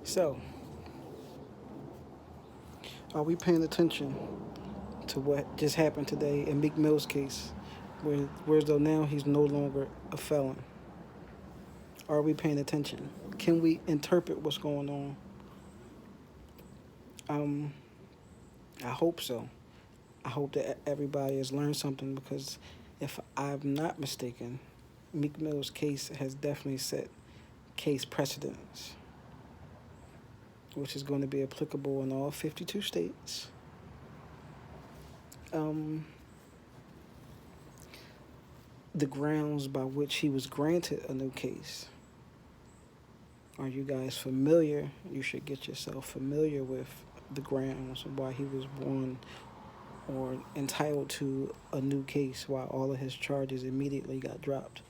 So, are we paying attention to what just happened today in Meek Mill's case, whereas though now he's no longer a felon? Are we paying attention? Can we interpret what's going on? Um, I hope so. I hope that everybody has learned something because if I'm not mistaken, Meek Mill's case has definitely set case precedents, which is going to be applicable in all 52 states. Um, the grounds by which he was granted a new case. Are you guys familiar? You should get yourself familiar with the grounds why he was born or entitled to a new case while all of his charges immediately got dropped.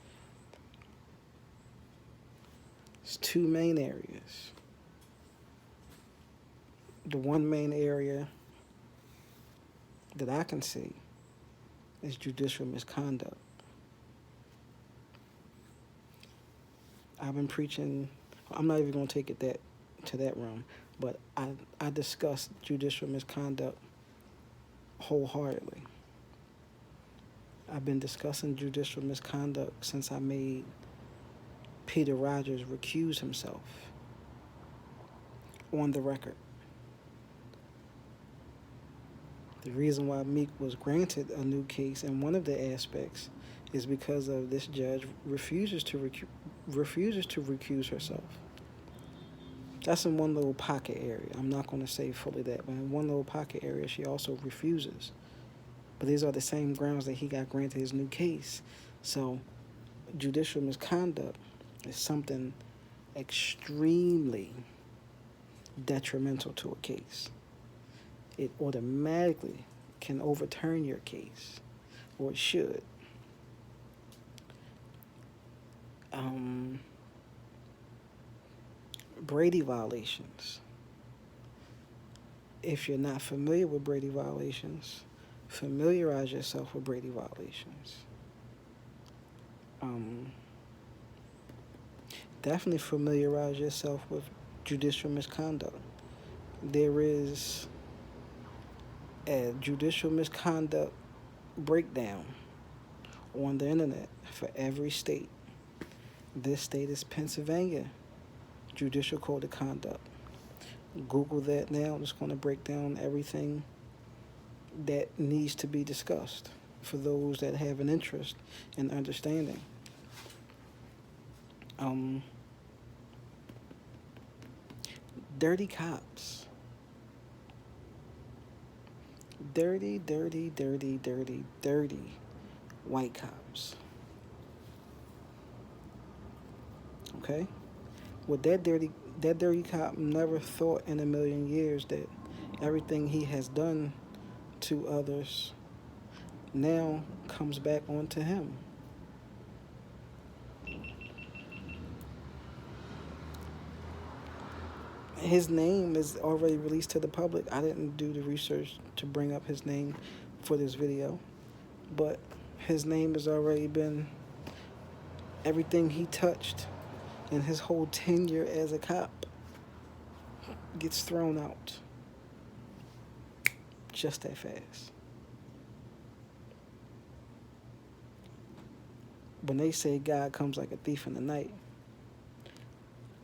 It's two main areas. The one main area that I can see is judicial misconduct. I've been preaching. I'm not even going to take it to that realm, but I discussed judicial misconduct wholeheartedly. I've been discussing judicial misconduct since I made Peter Rogers recuse himself on the record. The reason why Meek was granted a new case in one of the aspects is because of this judge refuses to recuse herself. That's in one little pocket area. I'm not going to say fully that, but in one little pocket area, she also refuses. But these are the same grounds that he got granted his new case. So, judicial misconduct is something extremely detrimental to a case. It automatically can overturn your case, or it should. Brady violations. If you're not familiar with Brady violations, familiarize yourself with Brady violations. Um, Definitely familiarize yourself with judicial misconduct. There is a judicial misconduct breakdown on the internet for every state. This state is Pennsylvania, Judicial Code of Conduct. Google that now. It's going to break down everything that needs to be discussed for those that have an interest in understanding. Um, Dirty cops. Dirty, dirty, dirty, dirty, dirty white cops. Okay? Well, that dirty cop never thought in a million years that everything he has done to others now comes back onto him. His name is already released to the public. I didn't do the research to bring up his name for this video, but his name has already been everything he touched in his whole tenure as a cop gets thrown out just that fast. When they say God comes like a thief in the night,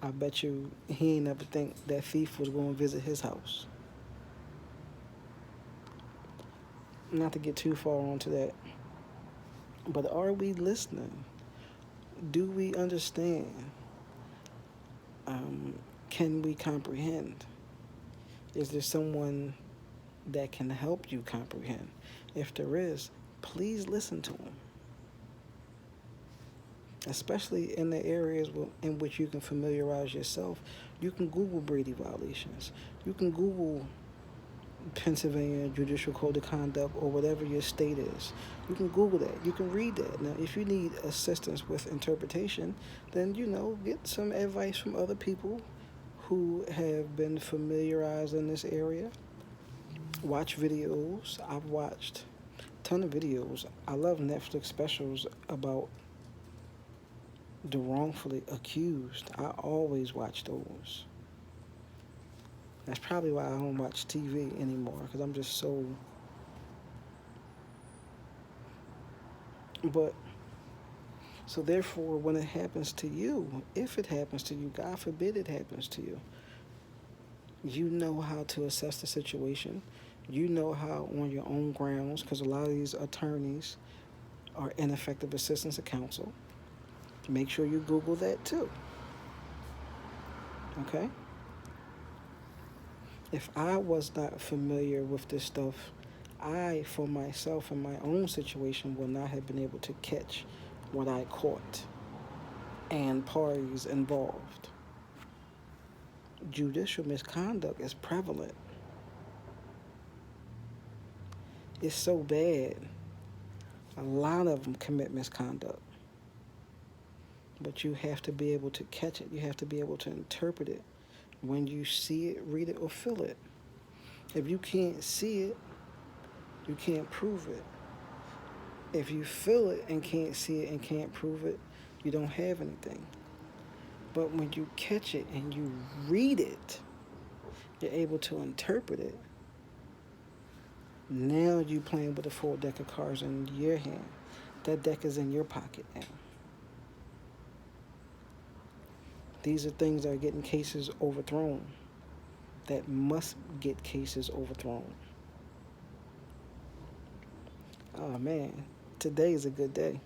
I bet you he ain't never think that thief was going to visit his house. Not to get too far onto that, but are we listening? Do we understand? Can we comprehend? Is there someone that can help you comprehend? If there is, please listen to them. Especially in the areas in which you can familiarize yourself. You can Google Brady violations. You can Google Pennsylvania Judicial Code of Conduct or whatever your state is. You can Google that. You can read that. Now, if you need assistance with interpretation, then, get some advice from other people who have been familiarized in this area. Watch videos. I've watched a ton of videos. I love Netflix specials about the wrongfully accused. I always watch those. That's probably why I don't watch TV anymore, because I'm just so. But so therefore, when it happens to you, if it happens to you, God forbid it happens to you, you know how to assess the situation. You know how on your own grounds, because a lot of these attorneys are ineffective assistants of counsel. Make sure you Google that too. Okay? If I was not familiar with this stuff, I, for myself, in my own situation, would not have been able to catch what I caught and parties involved. Judicial misconduct is prevalent. It's so bad. A lot of them commit misconduct. But you have to be able to catch it. You have to be able to interpret it when you see it, read it, or feel it. If you can't see it, you can't prove it. If you feel it and can't see it and can't prove it, you don't have anything. But when you catch it and you read it, you're able to interpret it. Now you playing with a full deck of cards in your hand. That deck is in your pocket now. These are things that are getting cases overthrown, that must get cases overthrown. Oh man, today is a good day.